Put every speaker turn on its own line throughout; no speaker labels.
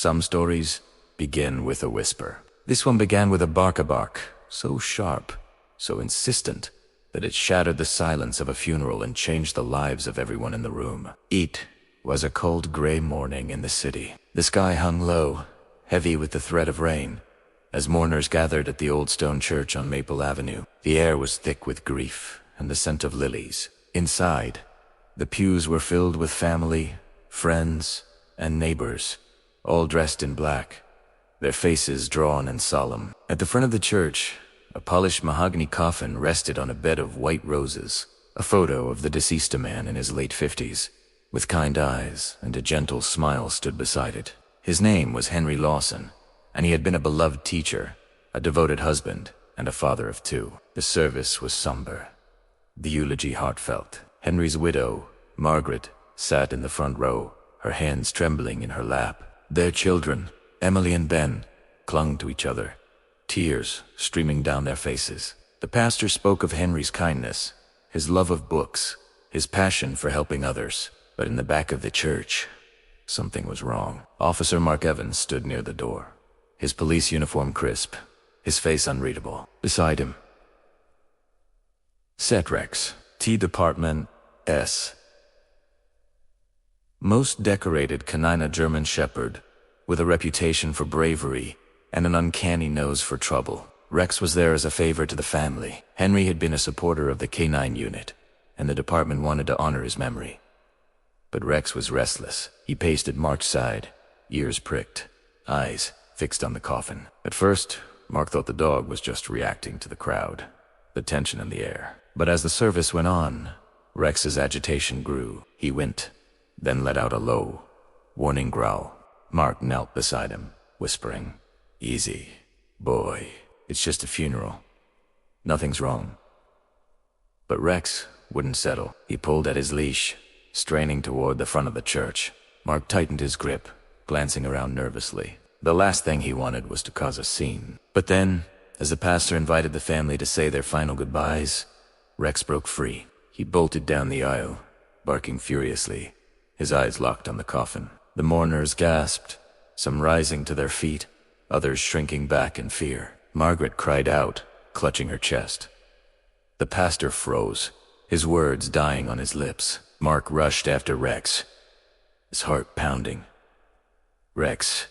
Some stories begin with a whisper. This one began with a bark, so sharp, so insistent, that it shattered the silence of a funeral and changed the lives of everyone in the room. It was a cold gray morning in the city. The sky hung low, heavy with the threat of rain, as mourners gathered at the old stone church on Maple Avenue. The air was thick with grief and the scent of lilies. Inside, the pews were filled with family, friends, and neighbors, all dressed in black, their faces drawn and solemn. At the front of the church, a polished mahogany coffin rested on a bed of white roses. A photo of the deceased man in his late 50s, with kind eyes and a gentle smile, stood beside it. His name was Henry Lawson, and he had been a beloved teacher, a devoted husband, and a father of 2. The service was somber, the eulogy heartfelt. Henry's widow, Margaret, sat in the front row, her hands trembling in her lap. Their children, Emily and Ben, clung to each other, tears streaming down their faces. The pastor spoke of Henry's kindness, his love of books, his passion for helping others. But in the back of the church, something was wrong. Officer Mark Evans stood near the door, his police uniform crisp, his face unreadable. Beside him sat Rex, T Department S. Most decorated canine German Shepherd, with a reputation for bravery and an uncanny nose for trouble. Rex was there as a favor to the family. Henry had been a supporter of the K9 unit, and the department wanted to honor his memory. But Rex was restless. He paced at Mark's side, ears pricked, eyes fixed on the coffin. At first, Mark thought the dog was just reacting to the crowd, the tension in the air. But as the service went on, Rex's agitation grew. He winked, then let out a low, warning growl. Mark knelt beside him, whispering, "Easy, boy. It's just a funeral. Nothing's wrong." But Rex wouldn't settle. He pulled at his leash, straining toward the front of the church. Mark tightened his grip, glancing around nervously. The last thing he wanted was to cause a scene. But then, as the pastor invited the family to say their final goodbyes, Rex broke free. He bolted down the aisle, barking furiously, his eyes locked on the coffin. The mourners gasped, some rising to their feet, others shrinking back in fear. Margaret cried out, clutching her chest. The pastor froze, his words dying on his lips. Mark rushed after Rex, his heart pounding. "Rex,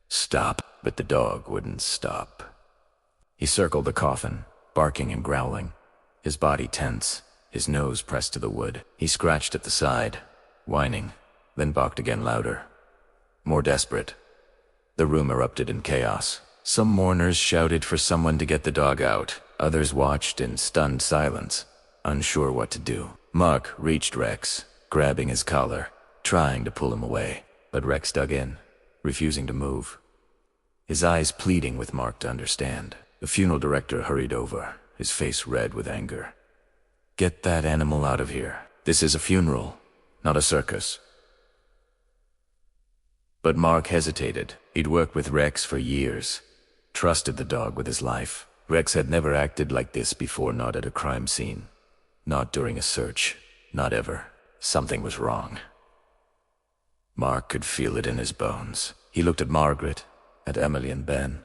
stop." But the dog wouldn't stop. He circled the coffin, barking and growling, his body tense, his nose pressed to the wood. He scratched at the side, whining, then barked again louder, more desperate. The room erupted in chaos. Some mourners shouted for someone to get the dog out. Others watched in stunned silence, unsure what to do. Mark reached Rex, grabbing his collar, trying to pull him away. But Rex dug in, refusing to move, his eyes pleading with Mark to understand. The funeral director hurried over, his face red with anger. "Get that animal out of here. This is a funeral, not a circus." But Mark hesitated. He'd worked with Rex for years, trusted the dog with his life. Rex had never acted like this before, not at a crime scene, not during a search, not ever. Something was wrong. Mark could feel it in his bones. He looked at Margaret, at Emily and Ben,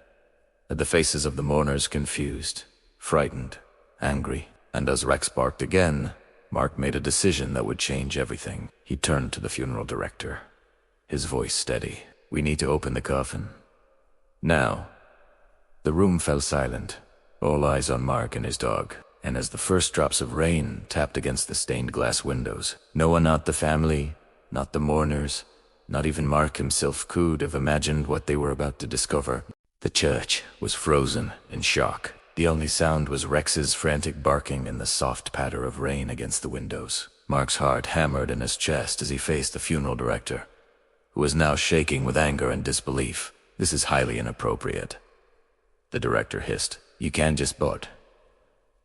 at the faces of the mourners, confused, frightened, angry. And as Rex barked again, Mark made a decision that would change everything. He turned to the funeral director, his voice steady. "We need to open the coffin. Now." The room fell silent, all eyes on Mark and his dog. And as the first drops of rain tapped against the stained glass windows, no one, not the family, not the mourners, not even Mark himself, could have imagined what they were about to discover. The church was frozen in shock. The only sound was Rex's frantic barking and the soft patter of rain against the windows. Mark's heart hammered in his chest as he faced the funeral director, who was now shaking with anger and disbelief. "This is highly inappropriate," the director hissed. "You can't just vote."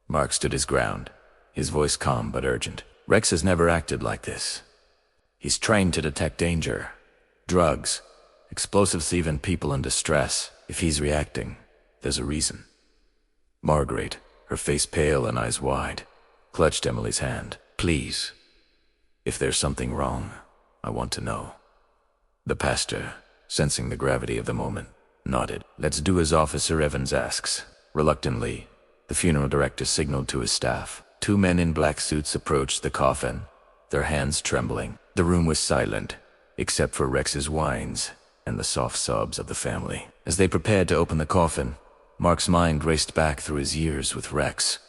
Mark stood his ground, his voice calm but urgent. "Rex has never acted like this. He's trained to detect danger, drugs, explosives, even people in distress. If he's reacting, there's a reason." Margaret, her face pale and eyes wide, clutched Emily's hand. "Please, if there's something wrong, I want to know." The pastor sensing the gravity of the moment, nodded. "Let's do as Officer Evans asks." Reluctantly, the funeral director signaled to his staff. 2 men in black suits approached the coffin, their hands trembling. The room was silent, except for Rex's whines and the soft sobs of the family. As they prepared to open the coffin, Mark's mind raced back through his years with Rex.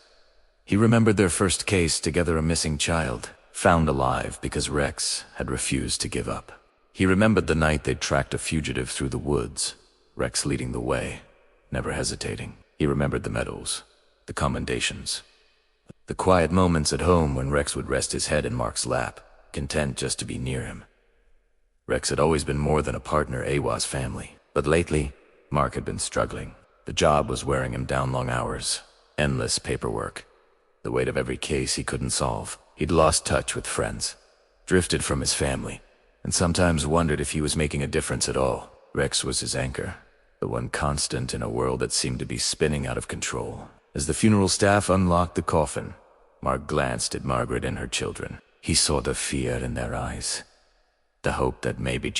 He remembered their first case together, a missing child, found alive because Rex had refused to give up. He remembered the night they tracked a fugitive through the woods, Rex leading the way, never hesitating. He remembered the medals, the commendations, the quiet moments at home when Rex would rest his head in Mark's lap, content just to be near him. Rex had always been more than a partner Awa's family, but lately, Mark had been struggling. The job was wearing him down, long hours, endless paperwork, the weight of every case he couldn't solve. He'd lost touch with friends, drifted from his family, and sometimes wondered if he was making a difference at all. Rex was his anchor, the one constant in a world that seemed to be spinning out of control. As the funeral staff unlocked the coffin, Mark glanced at Margaret and her children. He saw the fear in their eyes, the hope that maybe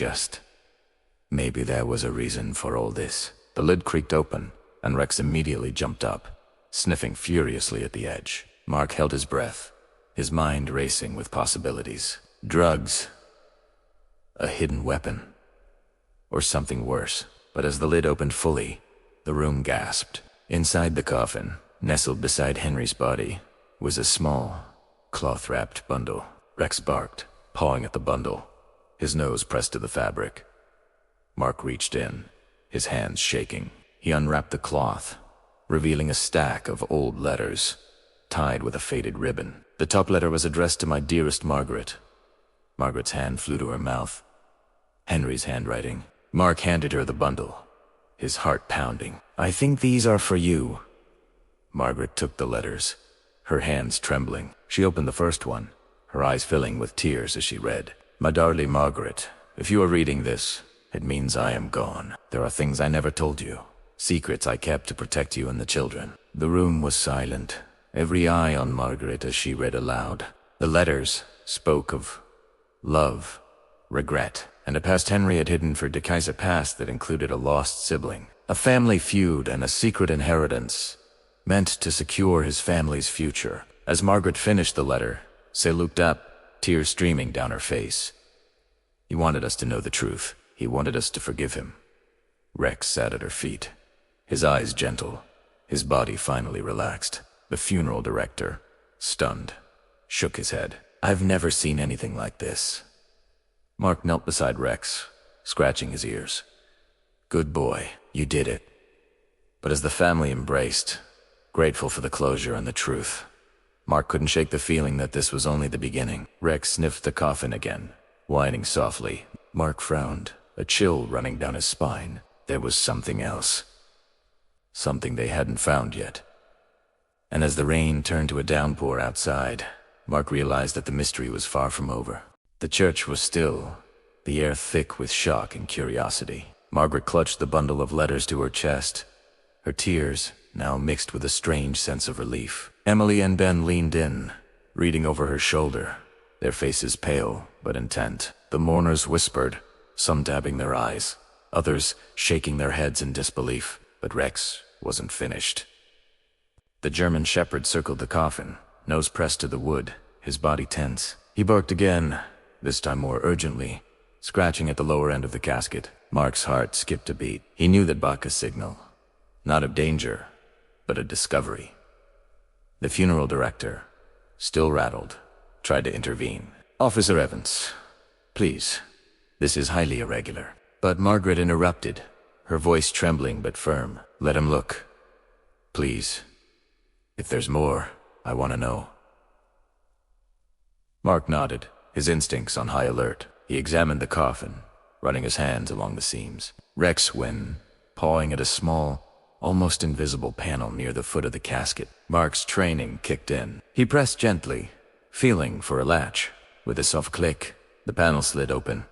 there was a reason for all this. The lid creaked open, and Rex immediately jumped up, sniffing furiously at the edge. Mark held his breath, his mind racing with possibilities. Drugs, a hidden weapon, or something worse. But as the lid opened fully, the room gasped. Inside the coffin, nestled beside Henry's body, was a small, cloth-wrapped bundle. Rex barked, pawing at the bundle, his nose pressed to the fabric. Mark reached in, his hands shaking. He unwrapped the cloth, revealing a stack of old letters, tied with a faded ribbon. The top letter was addressed to "My dearest Margaret." Margaret's hand flew to her mouth. Henry's handwriting. Mark handed her the bundle, his heart pounding. "I think these are for you." Margaret took the letters, her hands trembling. She opened the first one, her eyes filling with tears as she read. "My darling Margaret, if you are reading this, it means I am gone. There are things I never told you, secrets I kept to protect you and the children." The room was silent, every eye on Margaret as she read aloud. The letters spoke of love, regret, and a past Henry had hidden for Decai's, a past that included a lost sibling, a family feud, and a secret inheritance meant to secure his family's future. As Margaret finished the letter, Say looked up, tears streaming down her face. He wanted us to know the truth. He wanted us to forgive him. Rex sat at her feet, his eyes gentle, his body finally relaxed. The funeral director, stunned, shook his head. "I've never seen anything like this." Mark knelt beside Rex, scratching his ears. "Good boy, you did it." But as the family embraced, grateful for the closure and the truth, Mark couldn't shake the feeling that this was only the beginning. Rex sniffed the coffin again, whining softly. Mark frowned, a chill running down his spine. There was something else. Something they hadn't found yet. And as the rain turned to a downpour outside, Mark realized that the mystery was far from over. The church was still, the air thick with shock and curiosity. Margaret clutched the bundle of letters to her chest, her tears now mixed with a strange sense of relief. Emily and Ben leaned in, reading over her shoulder, their faces pale but intent. The mourners whispered, some dabbing their eyes, others shaking their heads in disbelief. But Rex wasn't finished. The German shepherd circled the coffin, nose pressed to the wood, his body tense. He barked again, this time more urgently, scratching at the lower end of the casket. Mark's heart skipped a beat. He knew that Bacchus' signal, not of danger, but a discovery. The funeral director, still rattled, tried to intervene. "Officer Evans, please, this is highly irregular." But Margaret interrupted, her voice trembling but firm. "Let him look. Please. If there's more, I want to know." Mark nodded, his instincts on high alert. He examined the coffin, running his hands along the seams. Rex went, pawing at a small, almost invisible panel near the foot of the casket. Mark's training kicked in. He pressed gently, feeling for a latch. With a soft click, the panel slid open,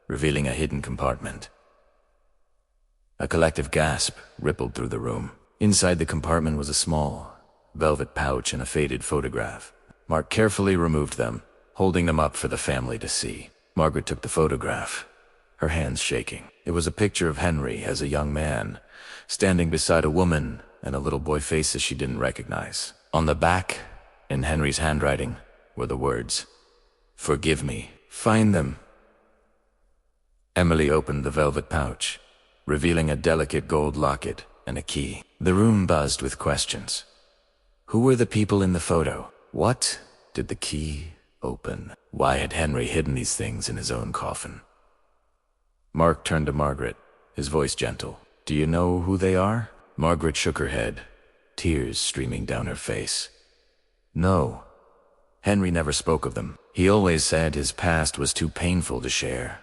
revealing a hidden compartment. A collective gasp rippled through the room. Inside the compartment was a small, velvet pouch and a faded photograph. Mark carefully removed them, holding them up for the family to see. Margaret took the photograph, her hands shaking. It was a picture of Henry as a young man, standing beside a woman and a little boy faces she didn't recognize. On the back, in Henry's handwriting, were the words, "Forgive me. Find them." Emily opened the velvet pouch, revealing a delicate gold locket and a key. The room buzzed with questions. Who were the people in the photo? What did the key open? Why had Henry hidden these things in his own coffin? Mark turned to Margaret, his voice gentle. "Do you know who they are?" Margaret shook her head, tears streaming down her face. "No. Henry never spoke of them. He always said his past was too painful to share."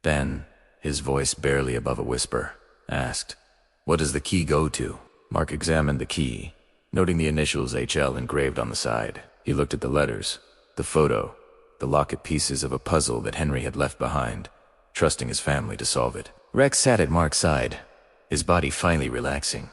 Then, his voice barely above a whisper, asked, "What does the key go to?" Mark examined the key, noting the initials HL engraved on the side. He looked at the letters, the photo, the locket pieces of a puzzle that Henry had left behind, trusting his family to solve it. Rex sat at Mark's side, his body finally relaxing.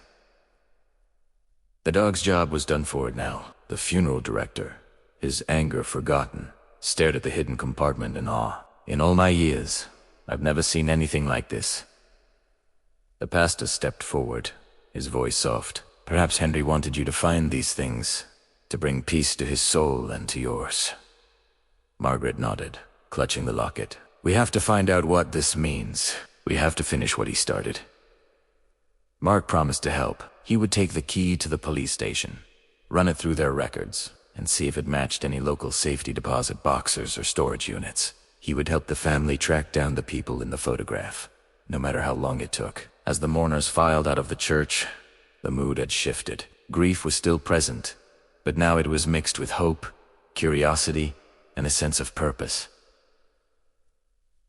The dog's job was done for it now. The funeral director, his anger forgotten, stared at the hidden compartment in awe. "In all my years, I've never seen anything like this." The pastor stepped forward, his voice soft. "Perhaps Henry wanted you to find these things, to bring peace to his soul and to yours." Margaret nodded, clutching the locket. "We have to find out what this means. We have to finish what he started." Mark promised to help. He would take the key to the police station, run it through their records, and see if it matched any local safety deposit boxes or storage units. He would help the family track down the people in the photograph, no matter how long it took. As the mourners filed out of the church, the mood had shifted. Grief was still present, but now it was mixed with hope, curiosity, and a sense of purpose.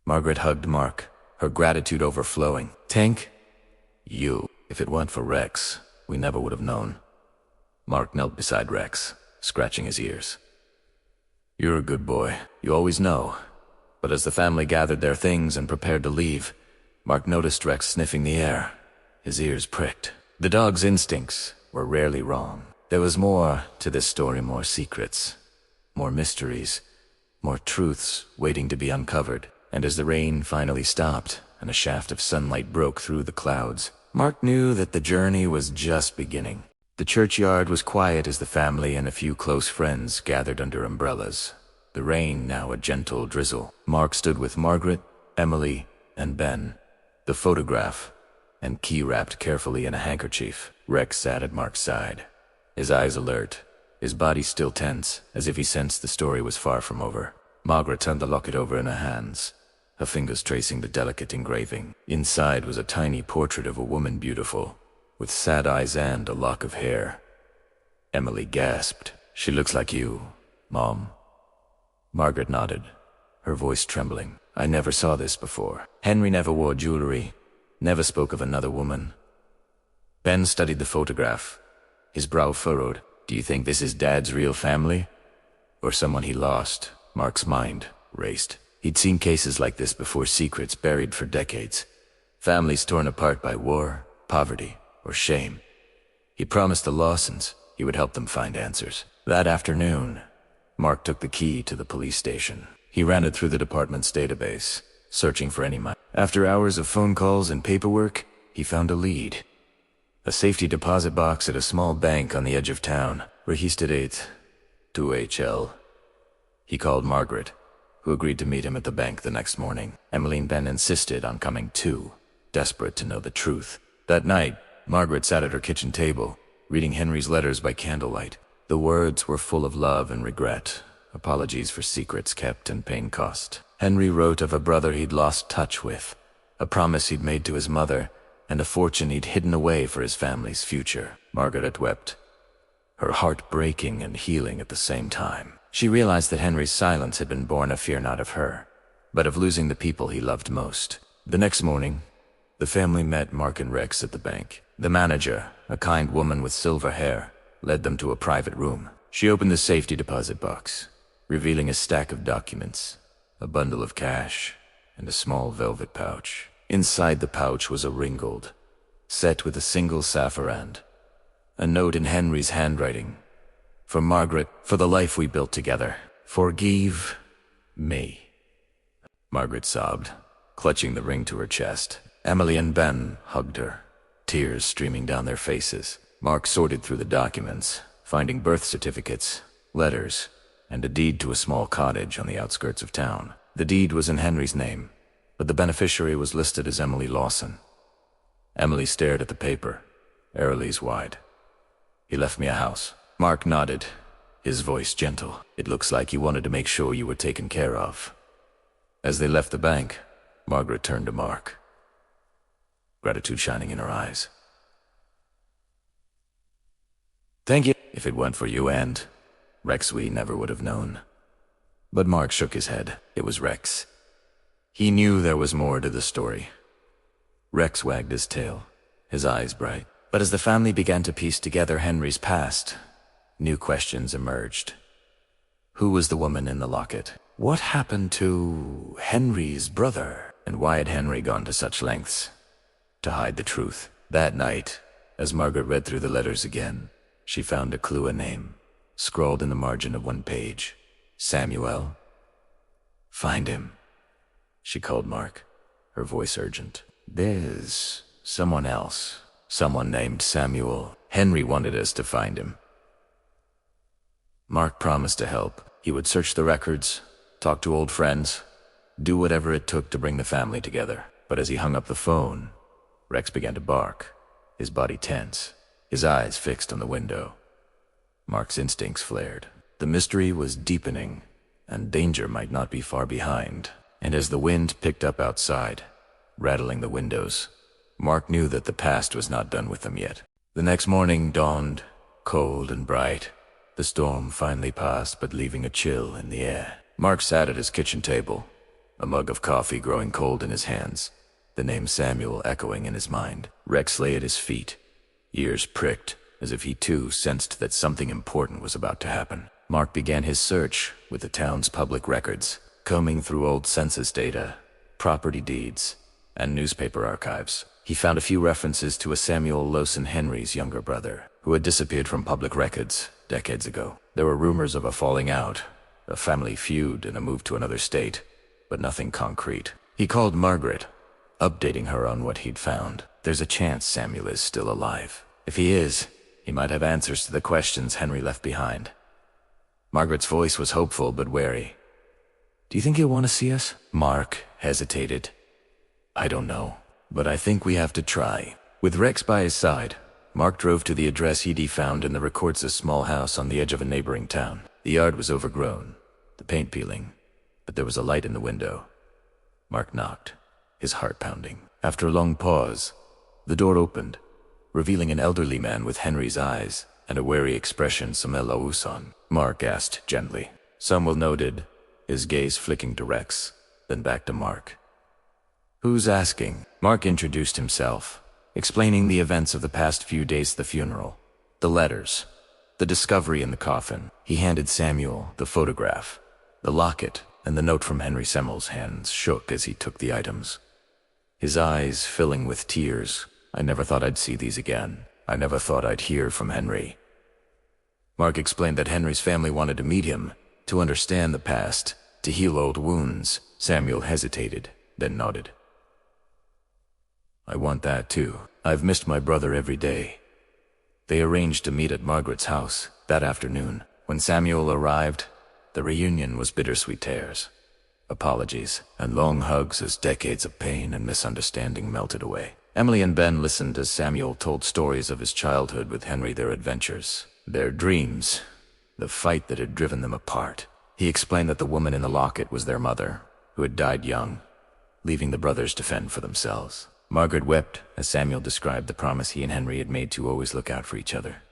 Margaret hugged Mark, her gratitude overflowing. "Tank, you. If it weren't for Rex, we never would have known." Mark knelt beside Rex, scratching his ears. "You're a good boy. You always know." But as the family gathered their things and prepared to leave, Mark noticed Rex sniffing the air. His ears pricked. The dog's instincts were rarely wrong. There was more to this story, more secrets, more mysteries, more truths waiting to be uncovered. And as the rain finally stopped and a shaft of sunlight broke through the clouds, Mark knew that the journey was just beginning. The churchyard was quiet as the family and a few close friends gathered under umbrellas, the rain now a gentle drizzle. Mark stood with Margaret, Emily, and Ben, the photograph and key wrapped carefully in a handkerchief. Rex sat at Mark's side, his eyes alert, his body still tense, as if he sensed the story was far from over. Margaret turned the locket over in her hands, her fingers tracing the delicate engraving. Inside was a tiny portrait of a woman beautiful, with sad eyes and a lock of hair. Emily gasped. "She looks like you, Mom." Margaret nodded, her voice trembling. "I never saw this before. Henry never wore jewelry, never spoke of another woman." Ben studied the photograph, his brow furrowed. "Do you think this is Dad's real family? Or someone he lost?" Mark's mind raced. He'd seen cases like this before, secrets buried for decades, families torn apart by war, poverty, or shame. He promised the Lawsons he would help them find answers. That afternoon, Mark took the key to the police station. He ran it through the department's database, searching for any money. After hours of phone calls and paperwork, he found a lead. A safety deposit box at a small bank on the edge of town, registered 2HL. He called Margaret, who agreed to meet him at the bank the next morning. Emily and Ben insisted on coming too, desperate to know the truth. That night, Margaret sat at her kitchen table, reading Henry's letters by candlelight. The words were full of love and regret, apologies for secrets kept and pain cost. Henry wrote of a brother he'd lost touch with, a promise he'd made to his mother, and a fortune he'd hidden away for his family's future. Margaret wept, her heart breaking and healing at the same time. She realized that Henry's silence had been born of fear not of her, but of losing the people he loved most. The next morning, the family met Mark and Rex at the bank. The manager, a kind woman with silver hair, led them to a private room. She opened the safety deposit box, revealing a stack of documents, a bundle of cash, and a small velvet pouch. Inside the pouch was a ring gold, set with a single saffiran, a note in Henry's handwriting. "For Margaret, for the life we built together. Forgive me." Margaret sobbed, clutching the ring to her chest. Emily and Ben hugged her, tears streaming down their faces. Mark sorted through the documents, finding birth certificates, letters, and a deed to a small cottage on the outskirts of town. The deed was in Henry's name, but the beneficiary was listed as Emily Lawson. Emily stared at the paper, airlies wide. "He left me a house." Mark nodded, his voice gentle. "It looks like he wanted to make sure you were taken care of." As they left the bank, Margaret turned to Mark, gratitude shining in her eyes. "Thank you. If it weren't for you and Rex, we never would have known." But Mark shook his head. It was Rex. He knew there was more to the story. Rex wagged his tail, his eyes bright. But as the family began to piece together Henry's past, new questions emerged. Who was the woman in the locket? What happened to Henry's brother? And why had Henry gone to such lengths to hide the truth? That night, as Margaret read through the letters again, she found a clue, a name, scrawled in the margin of one page. Samuel. "Find him," she called Mark, her voice urgent. "There's someone else, someone named Samuel. Henry wanted us to find him." Mark promised to help. He would search the records, talk to old friends, do whatever it took to bring the family together. But as he hung up the phone, Rex began to bark, his body tense, his eyes fixed on the window. Mark's instincts flared. The mystery was deepening, and danger might not be far behind. And as the wind picked up outside, rattling the windows, Mark knew that the past was not done with them yet. The next morning dawned, cold and bright. The storm finally passed, but leaving a chill in the air. Mark sat at his kitchen table, a mug of coffee growing cold in his hands, the name Samuel echoing in his mind. Rex lay at his feet, ears pricked, as if he too sensed that something important was about to happen. Mark began his search with the town's public records, combing through old census data, property deeds, and newspaper archives. He found a few references to a Samuel Lawson, Henry's younger brother, who had disappeared from public records decades ago. There were rumors of a falling out, a family feud, and a move to another state, but nothing concrete. He called Margaret, updating her on what he'd found. "There's a chance Samuel is still alive. If he is, he might have answers to the questions Henry left behind." Margaret's voice was hopeful but wary. "Do you think he'll want to see us?" Mark hesitated. "I don't know, but I think we have to try." With Rex by his side, Mark drove to the address he'd found in the records, a small house on the edge of a neighboring town. The yard was overgrown, the paint peeling, but there was a light in the window. Mark knocked, his heart pounding. After a long pause, the door opened, revealing an elderly man with Henry's eyes and a wary expression. "Samuel Lawson?" Mark asked gently. Samuel nodded, his gaze flicking to Rex, then back to Mark. "Who's asking?" Mark introduced himself, explaining the events of the past few days, the funeral, the letters, the discovery in the coffin. He handed Samuel the photograph, the locket, and the note from Henry. Samuel's hands shook as he took the items, his eyes filling with tears. "I never thought I'd see these again. I never thought I'd hear from Henry." Mark explained that Henry's family wanted to meet him, to understand the past, to heal old wounds. Samuel hesitated, then nodded. "I want that too. I've missed my brother every day." They arranged to meet at Margaret's house that afternoon. When Samuel arrived, the reunion was bittersweet tears, apologies, and long hugs as decades of pain and misunderstanding melted away. Emily and Ben listened as Samuel told stories of his childhood with Henry, their adventures, their dreams, the fight that had driven them apart. He explained that the woman in the locket was their mother, who had died young, leaving the brothers to fend for themselves. Margaret wept as Samuel described the promise he and Henry had made to always look out for each other.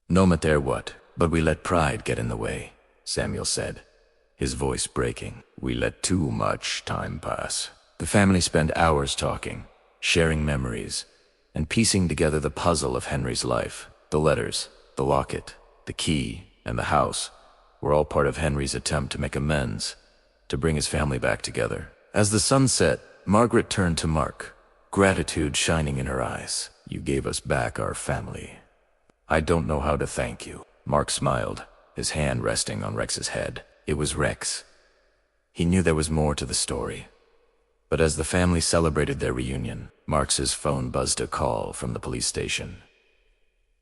"No matter what, but we let pride get in the way," Samuel said, his voice breaking. "We let too much time pass." The family spent hours talking, sharing memories, and piecing together the puzzle of Henry's life. The letters, the locket, the key, and the house were all part of Henry's attempt to make amends, to bring his family back together. As the sun set, Margaret turned to Mark, gratitude shining in her eyes. "You gave us back our family. I don't know how to thank you." Mark smiled, his hand resting on Rex's head. It was Rex. He knew there was more to the story. But as the family celebrated their reunion, Mark's phone buzzed a call from the police station.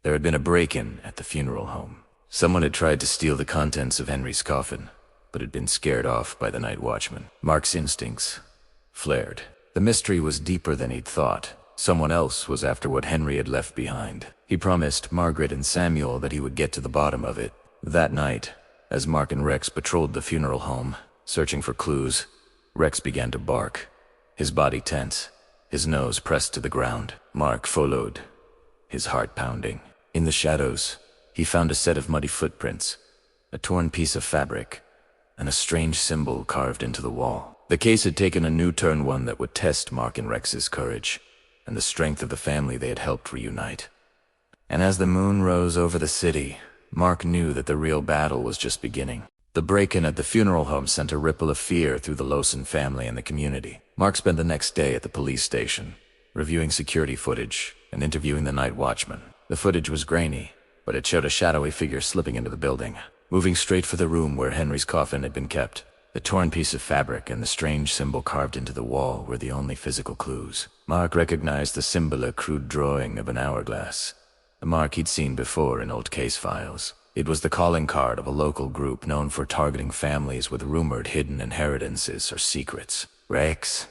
There had been a break-in at the funeral home. Someone had tried to steal the contents of Henry's coffin, but had been scared off by the night watchman. Mark's instincts flared. The mystery was deeper than he'd thought. Someone else was after what Henry had left behind. He promised Margaret and Samuel that he would get to the bottom of it. That night, as Mark and Rex patrolled the funeral home, searching for clues, Rex began to bark, his body tense, his nose pressed to the ground. Mark followed, his heart pounding. In the shadows, he found a set of muddy footprints, a torn piece of fabric, and a strange symbol carved into the wall. The case had taken a new turn, one that would test Mark and Rex's courage and the strength of the family they had helped reunite. And as the moon rose over the city, Mark knew that the real battle was just beginning. The break-in at the funeral home sent a ripple of fear through the Lawson family and the community. Mark spent the next day at the police station, reviewing security footage and interviewing the night watchman. The footage was grainy, but it showed a shadowy figure slipping into the building, moving straight for the room where Henry's coffin had been kept. The torn piece of fabric and the strange symbol carved into the wall were the only physical clues. Mark recognized the symbol, a crude drawing of an hourglass, a mark he'd seen before in old case files. It was the calling card of a local group known for targeting families with rumored hidden inheritances or secrets. Rex,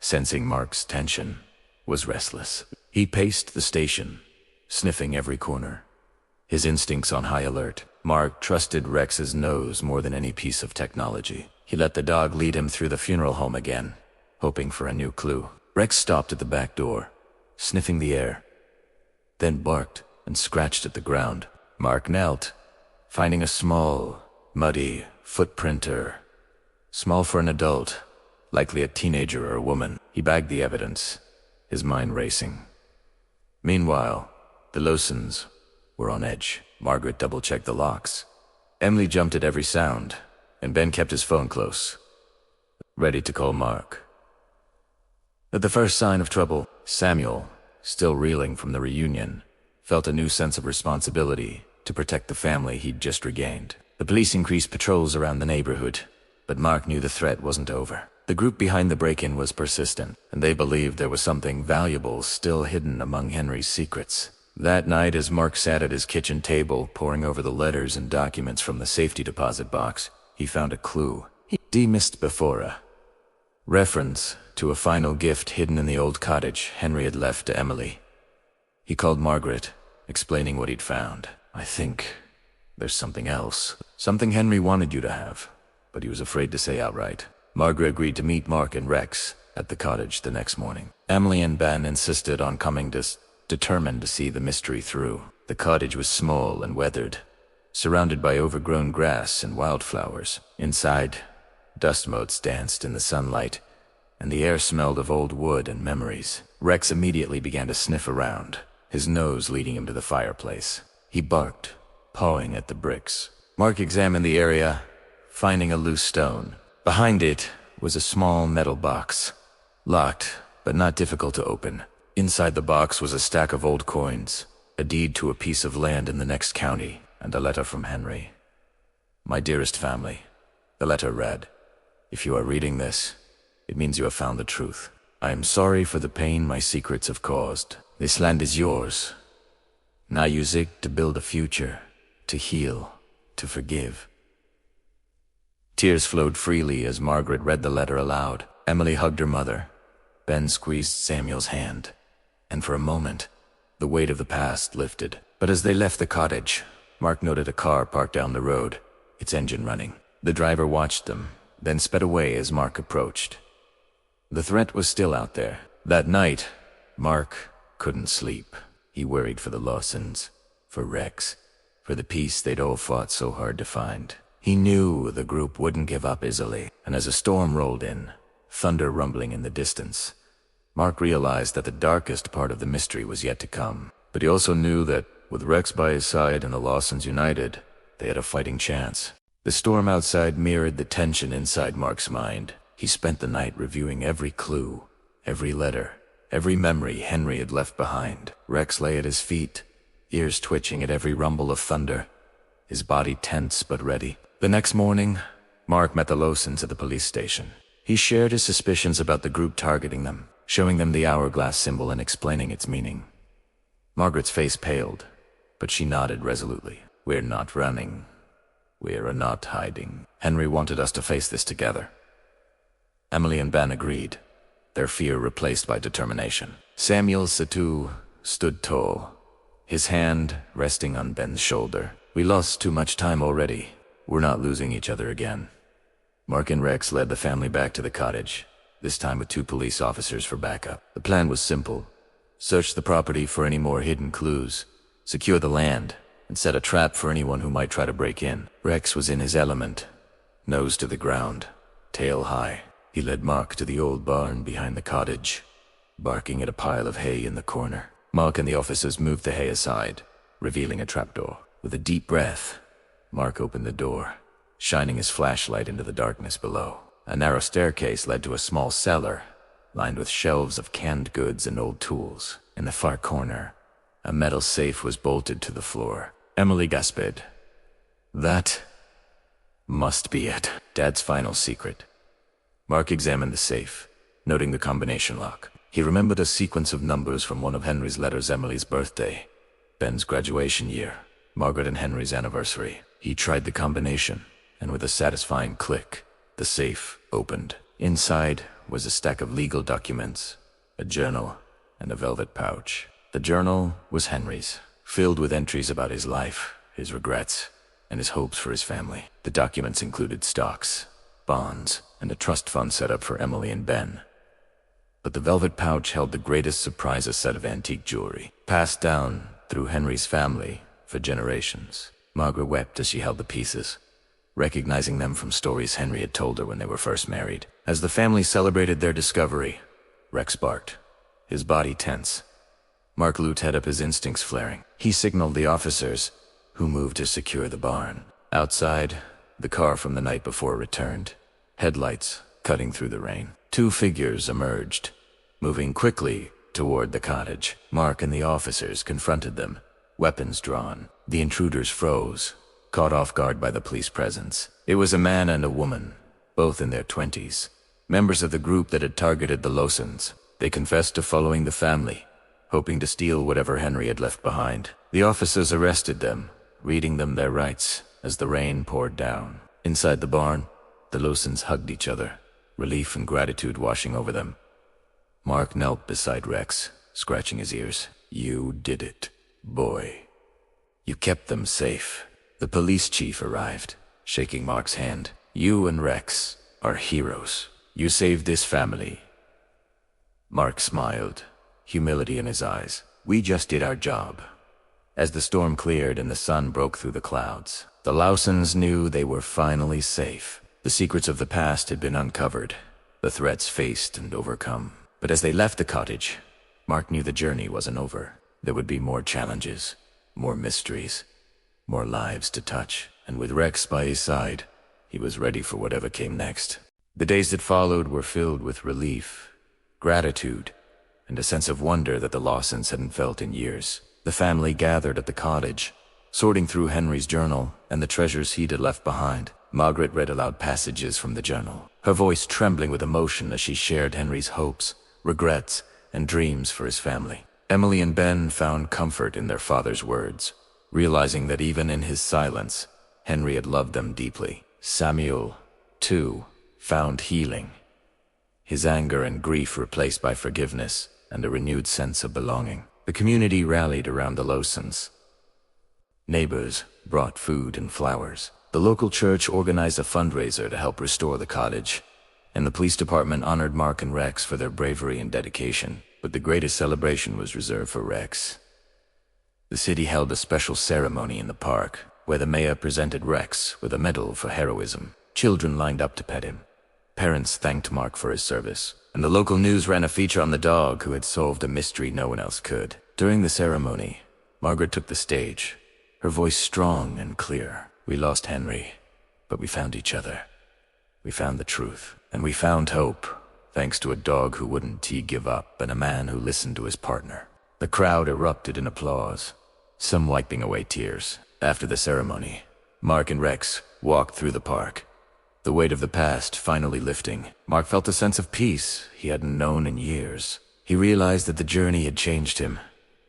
sensing Mark's tension, was restless. He paced the station, sniffing every corner, his instincts on high alert. Mark trusted Rex's nose more than any piece of technology. He let the dog lead him through the funeral home again, hoping for a new clue. Rex stopped at the back door, sniffing the air, then barked and scratched at the ground. Mark knelt, finding a small, muddy footprinter, small for an adult, likely a teenager or a woman. He bagged the evidence, his mind racing. Meanwhile, the Lawsons were on edge. Margaret double-checked the locks. Emily jumped at every sound, and Ben kept his phone close, ready to call Mark. At the first sign of trouble, Samuel, still reeling from the reunion, felt a new sense of responsibility to protect the family he'd just regained. The police increased patrols around the neighborhood, but Mark knew the threat wasn't over. The group behind the break-in was persistent, and they believed there was something valuable still hidden among Henry's secrets. That night, as Mark sat at his kitchen table, poring over the letters and documents from the safety deposit box, he found a clue. He demissed before a reference to a final gift hidden in the old cottage Henry had left to Emily. He called Margaret, explaining what he'd found. "I think there's something else. Something Henry wanted you to have, but he was afraid to say outright." Margaret agreed to meet Mark and Rex at the cottage the next morning. Emily and Ben insisted on coming, determined to see the mystery through. The cottage was small and weathered, surrounded by overgrown grass and wildflowers. Inside, dust motes danced in the sunlight, and the air smelled of old wood and memories. Rex immediately began to sniff around, his nose leading him to the fireplace. He barked, pawing at the bricks. Mark examined the area, finding a loose stone. Behind it was a small metal box, locked but not difficult to open. Inside the box was a stack of old coins, a deed to a piece of land in the next county, and a letter from Henry. "My dearest family," the letter read, "if you are reading this, it means you have found the truth. I am sorry for the pain my secrets have caused. This land is yours. Now use it to build a future, to heal, to forgive." Tears flowed freely as Margaret read the letter aloud. Emily hugged her mother. Ben squeezed Samuel's hand, and for a moment, the weight of the past lifted. But as they left the cottage, Mark noted a car parked down the road, its engine running. The driver watched them, then sped away as Mark approached. The threat was still out there. That night, Mark couldn't sleep. He worried for the Lawsons, for Rex, for the peace they'd all fought so hard to find. He knew the group wouldn't give up easily, and as a storm rolled in, thunder rumbling in the distance, Mark realized that the darkest part of the mystery was yet to come. But he also knew that, with Rex by his side and the Lawsons united, they had a fighting chance. The storm outside mirrored the tension inside Mark's mind. He spent the night reviewing every clue, every letter, every memory Henry had left behind. Rex lay at his feet, ears twitching at every rumble of thunder, his body tense but ready. The next morning, Mark met the Lawsons at the police station. He shared his suspicions about the group targeting them, showing them the hourglass symbol and explaining its meaning. Margaret's face paled, but she nodded resolutely. "We're not running. We're not hiding. Henry wanted us to face this together." Emily and Ben agreed, their fear replaced by determination. Samuel Satu stood tall, his hand resting on Ben's shoulder. "We lost too much time already. We're not losing each other again." Mark and Rex led the family back to the cottage, this time with 2 police officers for backup. The plan was simple: search the property for any more hidden clues, secure the land, and set a trap for anyone who might try to break in. Rex was in his element, nose to the ground, tail high. He led Mark to the old barn behind the cottage, barking at a pile of hay in the corner. Mark and the officers moved the hay aside, revealing a trapdoor. With a deep breath, Mark opened the door, shining his flashlight into the darkness below. A narrow staircase led to a small cellar, lined with shelves of canned goods and old tools. In the far corner, a metal safe was bolted to the floor. Emily gasped. "That must be it. Dad's final secret." Mark examined the safe, noting the combination lock. He remembered a sequence of numbers from one of Henry's letters: Emily's birthday, Ben's graduation year, Margaret and Henry's anniversary. He tried the combination, and with a satisfying click, the safe opened. Inside was a stack of legal documents, a journal, and a velvet pouch. The journal was Henry's, filled with entries about his life, his regrets, and his hopes for his family. The documents included stocks, bonds, and a trust fund set up for Emily and Ben. But the velvet pouch held the greatest surprise: a set of antique jewelry, passed down through Henry's family for generations. Margaret wept as she held the pieces, recognizing them from stories Henry had told her when they were first married. As the family celebrated their discovery, Rex barked, his body tense. Mark Lute had up, his instincts flaring. He signaled the officers, who moved to secure the barn. Outside, the car from the night before returned, headlights cutting through the rain. 2 figures emerged, moving quickly toward the cottage. Mark and the officers confronted them, weapons drawn. The intruders froze, caught off guard by the police presence. It was a man and a woman, both in their 20s, members of the group that had targeted the Lawsons. They confessed to following the family, hoping to steal whatever Henry had left behind. The officers arrested them, reading them their rights as the rain poured down. Inside the barn, the Lawsons hugged each other, relief and gratitude washing over them. Mark knelt beside Rex, scratching his ears. "You did it, boy. You kept them safe." The police chief arrived, shaking Mark's hand. "You and Rex are heroes. You saved this family." Mark smiled, humility in his eyes. "We just did our job." As the storm cleared and the sun broke through the clouds, the Lawsons knew they were finally safe. The secrets of the past had been uncovered, the threats faced and overcome. But as they left the cottage, Mark knew the journey wasn't over. There would be more challenges, more mysteries, more lives to touch. And with Rex by his side, he was ready for whatever came next. The days that followed were filled with relief, gratitude, and a sense of wonder that the Lawsons hadn't felt in years. The family gathered at the cottage, sorting through Henry's journal and the treasures he'd left behind. Margaret read aloud passages from the journal, her voice trembling with emotion as she shared Henry's hopes, regrets, and dreams for his family. Emily and Ben found comfort in their father's words, realizing that even in his silence, Henry had loved them deeply. Samuel, too, found healing, his anger and grief replaced by forgiveness and a renewed sense of belonging. The community rallied around the Lawsons. Neighbors brought food and flowers. The local church organized a fundraiser to help restore the cottage, and the police department honored Mark and Rex for their bravery and dedication. But the greatest celebration was reserved for Rex. The city held a special ceremony in the park, where the mayor presented Rex with a medal for heroism. Children lined up to pet him. Parents thanked Mark for his service, and the local news ran a feature on the dog who had solved a mystery no one else could. During the ceremony, Margaret took the stage, her voice strong and clear. "We lost Henry, but we found each other. We found the truth, and we found hope, thanks to a dog who wouldn't give up and a man who listened to his partner." The crowd erupted in applause, some wiping away tears. After the ceremony, Mark and Rex walked through the park, the weight of the past finally lifting. Mark felt a sense of peace he hadn't known in years. He realized that the journey had changed him.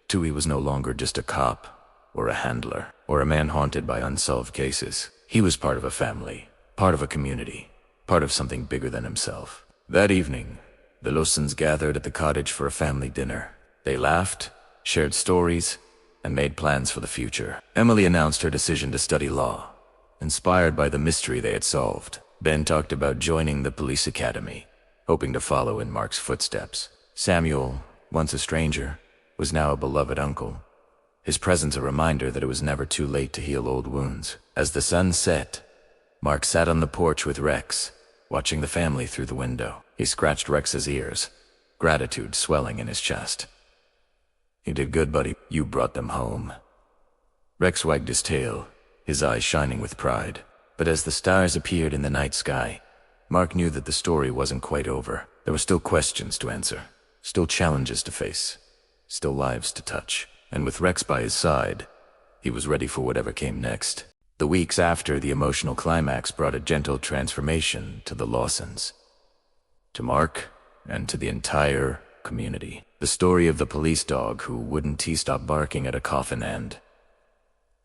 Tui was no longer just a cop, or a handler, or a man haunted by unsolved cases. He was part of a family, part of a community, part of something bigger than himself. That evening, the Lawsons gathered at the cottage for a family dinner. They laughed, shared stories, and made plans for the future. Emily announced her decision to study law, inspired by the mystery they had solved. Ben talked about joining the police academy, hoping to follow in Mark's footsteps. Samuel, once a stranger, was now a beloved uncle, his presence a reminder that it was never too late to heal old wounds. As the sun set, Mark sat on the porch with Rex, watching the family through the window. He scratched Rex's ears, gratitude swelling in his chest. "You did good, buddy. You brought them home." Rex wagged his tail, his eyes shining with pride. But as the stars appeared in the night sky, Mark knew that the story wasn't quite over. There were still questions to answer, still challenges to face, still lives to touch. And with Rex by his side, he was ready for whatever came next. The weeks after the emotional climax brought a gentle transformation to the Lawsons, to Mark, and to the entire community. The story of the police dog who wouldn't stop barking at a coffin, and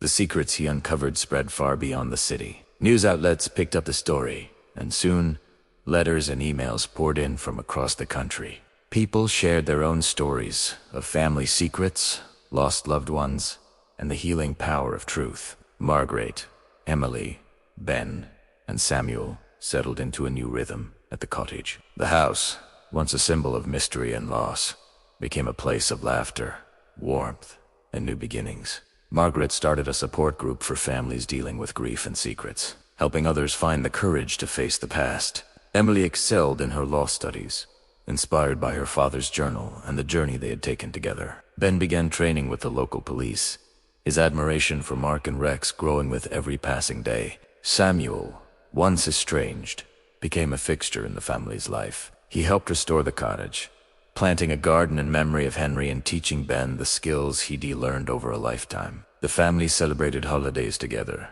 the secrets he uncovered spread far beyond the city. News outlets picked up the story, and soon, letters and emails poured in from across the country. People shared their own stories of family secrets, lost loved ones, and the healing power of truth. Margaret, Emily, Ben, and Samuel settled into a new rhythm at the cottage. The house, once a symbol of mystery and loss, became a place of laughter, warmth, and new beginnings. Margaret started a support group for families dealing with grief and secrets, helping others find the courage to face the past. Emily excelled in her law studies, inspired by her father's journal and the journey they had taken together. Ben began training with the local police, his admiration for Mark and Rex growing with every passing day. Samuel, once estranged, became a fixture in the family's life. He helped restore the cottage, planting a garden in memory of Henry and teaching Ben the skills he'd learned over a lifetime. The family celebrated holidays together,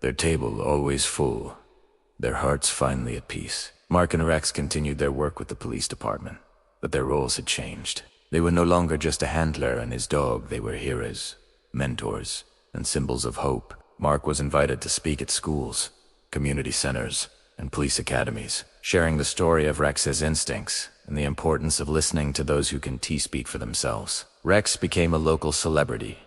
their table always full, their hearts finally at peace. Mark and Rex continued their work with the police department, but their roles had changed. They were no longer just a handler and his dog. They were heroes, mentors, and symbols of hope. Mark was invited to speak at schools, community centers, and police academies, sharing the story of Rex's instincts and the importance of listening to those who can speak for themselves. Rex became a local celebrity,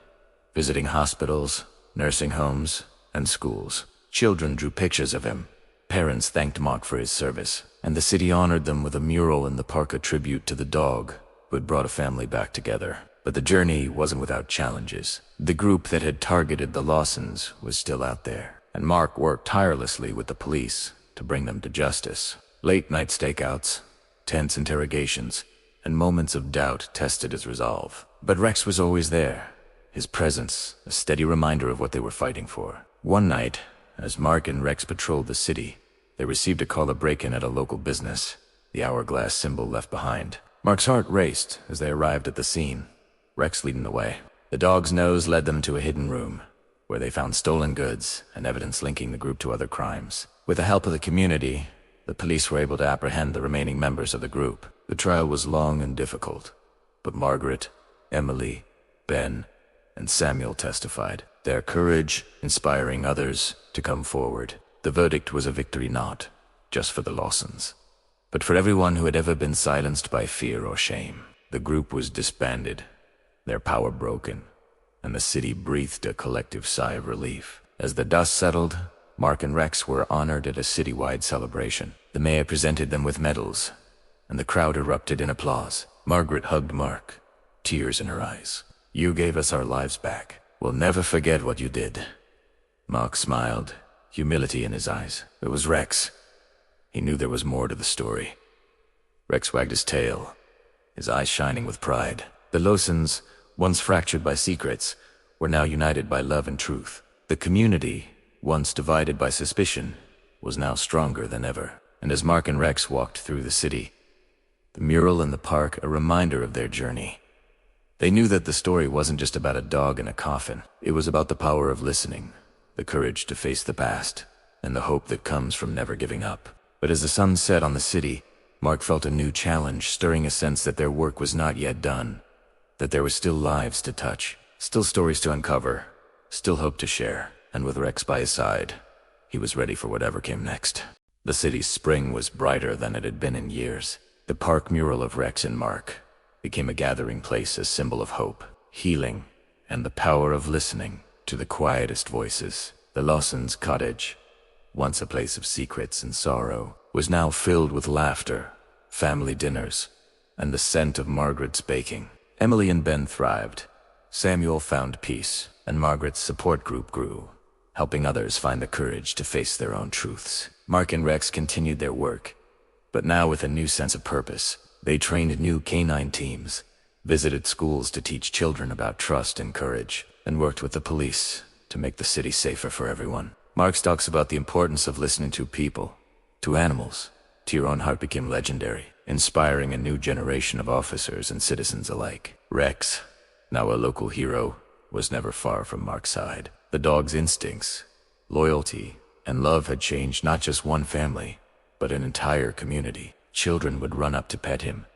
visiting hospitals, nursing homes, and schools. Children drew pictures of him. Parents thanked Mark for his service, and the city honored them with a mural in the park, a tribute to the dog who had brought a family back together. But the journey wasn't without challenges. The group that had targeted the Lawsons was still out there, and Mark worked tirelessly with the police to bring them to justice. Late-night stakeouts, tense interrogations, and moments of doubt tested his resolve. But Rex was always there, his presence a steady reminder of what they were fighting for. One night, as Mark and Rex patrolled the city, they received a call to break-in at a local business, the hourglass symbol left behind. Mark's heart raced as they arrived at the scene, Rex leading the way. The dog's nose led them to a hidden room, where they found stolen goods and evidence linking the group to other crimes. With the help of the community, the police were able to apprehend the remaining members of the group. The trial was long and difficult, but Margaret, Emily, Ben, and Samuel testified, their courage inspiring others to come forward. The verdict was a victory not just for the Lawsons, but for everyone who had ever been silenced by fear or shame. The group was disbanded, their power broken, and the city breathed a collective sigh of relief. As the dust settled, Mark and Rex were honored at a citywide celebration. The mayor presented them with medals, and the crowd erupted in applause. Margaret hugged Mark, tears in her eyes. "You gave us our lives back. We'll never forget what you did." Mark smiled, humility in his eyes. It was Rex. He knew there was more to the story. Rex wagged his tail, his eyes shining with pride. The Lawsons, once fractured by secrets, were now united by love and truth. The community, once divided by suspicion, was now stronger than ever. And as Mark and Rex walked through the city, the mural in the park a reminder of their journey, they knew that the story wasn't just about a dog in a coffin. It was about the power of listening, the courage to face the past, and the hope that comes from never giving up. But as the sun set on the city, Mark felt a new challenge, stirring a sense that their work was not yet done, that there were still lives to touch, still stories to uncover, still hope to share. And with Rex by his side, he was ready for whatever came next. The city's spring was brighter than it had been in years. The park mural of Rex and Mark became a gathering place, a symbol of hope, healing, and the power of listening to the quietest voices. The Lawsons' cottage, once a place of secrets and sorrow, was now filled with laughter, family dinners, and the scent of Margaret's baking. Emily and Ben thrived. Samuel found peace, and Margaret's support group grew, helping others find the courage to face their own truths. Mark and Rex continued their work, but now with a new sense of purpose. They trained new canine teams, visited schools to teach children about trust and courage, and worked with the police to make the city safer for everyone. Mark talks about the importance of listening to people, to animals, to your own heart became legendary, inspiring a new generation of officers and citizens alike. Rex, now a local hero, was never far from Mark's side. The dog's instincts, loyalty, and love had changed not just one family, but an entire community. Children would run up to pet him.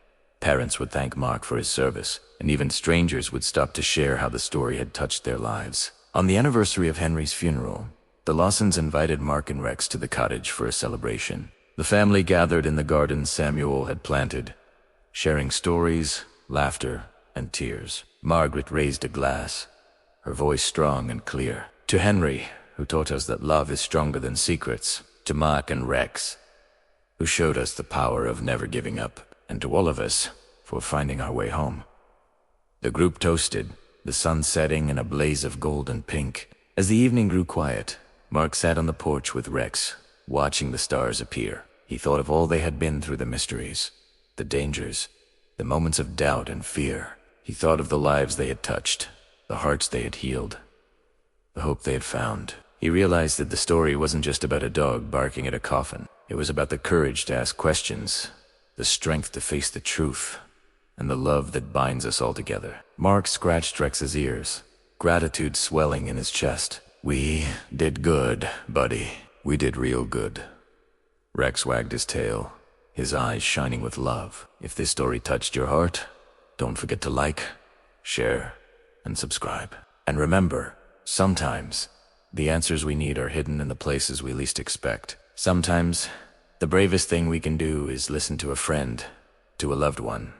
Parents would thank Mark for his service, and even strangers would stop to share how the story had touched their lives. On the anniversary of Henry's funeral, the Lawsons invited Mark and Rex to the cottage for a celebration. The family gathered in the garden Samuel had planted, sharing stories, laughter, and tears. Margaret raised a glass, her voice strong and clear. To Henry, who taught us that love is stronger than secrets. To Mark and Rex, who showed us the power of never giving up. And to all of us, for finding our way home. The group toasted, the sun setting in a blaze of gold and pink. As the evening grew quiet, Mark sat on the porch with Rex, watching the stars appear. He thought of all they had been through, the mysteries, the dangers, the moments of doubt and fear. He thought of the lives they had touched, the hearts they had healed, the hope they had found. He realized that the story wasn't just about a dog barking at a coffin. It was about the courage to ask questions, the strength to face the truth, and the love that binds us all together. Mark scratched Rex's ears, gratitude swelling in his chest. "We did good, buddy. We did real good." Rex wagged his tail, his eyes shining with love. If this story touched your heart, don't forget to like, share, and subscribe. And remember, sometimes the answers we need are hidden in the places we least expect. Sometimes the bravest thing we can do is listen to a friend, to a loved one,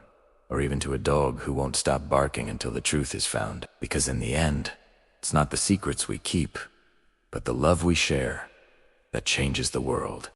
or even to a dog who won't stop barking until the truth is found. Because in the end, it's not the secrets we keep, but the love we share that changes the world.